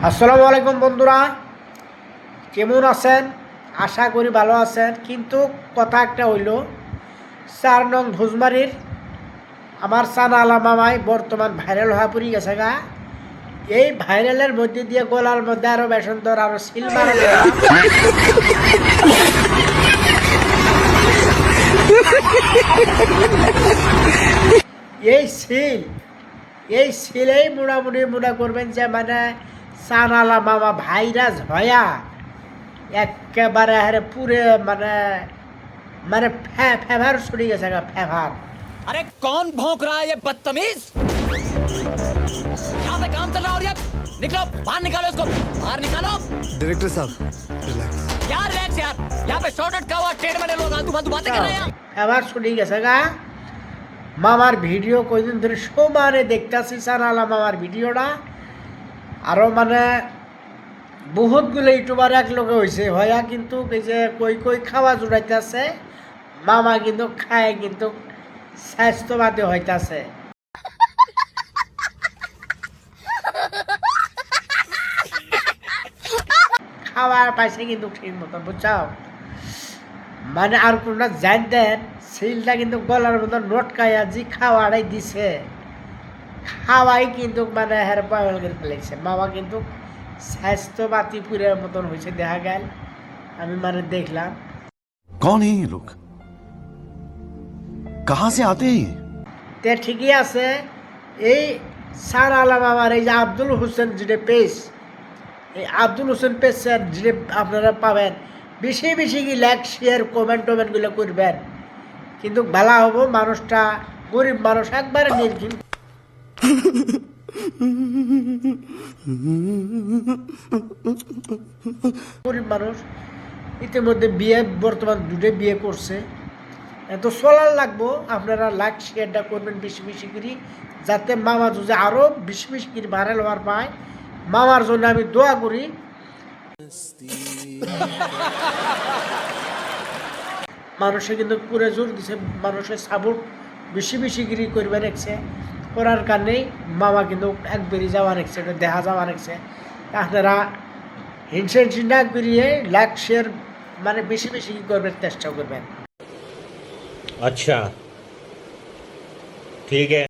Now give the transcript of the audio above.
আসসালামু আলাইকুম বন্ধুরা, কেমন আছেন? আশা করি ভালো আছেন। কিন্তু কথা একটা হইল, 4 নং ভুজমারির আমার সানা আলা মামাই বর্তমান ভাইরাল হয়ে পড়ে গেছে গা। এই ভাইরালের মধ্যে দিয়ে গলার মধ্যে আরো বেসন ধর আরো সিল মারা এই সিলেই মোটামুটি মনে করবেন যে মানে সানালা মামা ভাইরাস হয়া একেবারে হারে পুরে মানে মানে ফেভার ছুটি গেছে গা ফেভার। अरे कौन भौंक रहा है ये बदतमीज? यहाँ पे काम चल रहा है और ये निकलो बाहर निकालो इसको बाहर निकालो। डायरेक्टर साहब रिलैक्स। क्या रिलैक्स यार, यहाँ पे शॉर्टकट का हुआ ट्रेड में लोग आलतू फालतू बातें कर रहे हैं। ফেভার ছুটি গেছে গা। মামার ভিডিও কয়দিন ধরে সমানে দেখতেছি সানালা মামার ভিডিওটা। আরও মানে বহুতগুলো ইউটিউবার এক লোকে হয়েছে হয়া, কিন্তু এই যে কই খাওয়া জুড়াইতেছে মামা কিন্তু খায় কিন্তু স্বাস্থ্যবাদী হইতাছে। খাওয়ার পাইছে কিন্তু ঠিক মতো, বুঝছাও? মানে আর কোনটা জান দেন সিলটা কিন্তু গলার মতো নটকাইয়া যে খাওয়াটাই দিছে, খাওয়াই কিন্তু মানে হের পাগল করে ফেলেছে। মামা কিন্তু স্বাস্থ্যবাদী পুরের মতন হয়েছে দেখা গেল, আমি মানে দেখলাম। कौन है ये लोग? कहाँ से आते हैं? তে ঠিকই আছে। এই সার আলা মামার এই যে আব্দুল হোসেন যেটা পেজ, এই আব্দুল হোসেন পেজ যেটা আপনারা পাবেন, বেশি বেশি কি লাইক শেয়ার কমেন্টগুলো করবেন, কিন্তু ভালো হবো। মানুষটা গরিব মানুষ, একবারে নির্ঘিন গরিব মানুষ। ইতিমধ্যে বিয়ে বর্তমান দুটো বিয়ে করছে, এত চলার লাগবো। আপনারা লাইক শেয়ারটা করবেন বেশি বেশি করে, যাতে মামা যদি আরও বেশি বেশি করে ভাইরাল হওয়ার পায়। মামার জন্য আমি দোয়া করি। মানুষে কিন্তু পুরো জোর দিছে, মানুষের সাপোর্ট বেশি বেশি করে করবে রাখছে, করার কারণেই মামা কিন্তু একবারই যাওয়া রাখছে, দেখা যাওয়া রাখছে। আপনারা হিংসা না করিয়ে লাইক শেয়ার মানে বেশি বেশি করবেন, চেষ্টা করবেন। अच्छा ठीक है।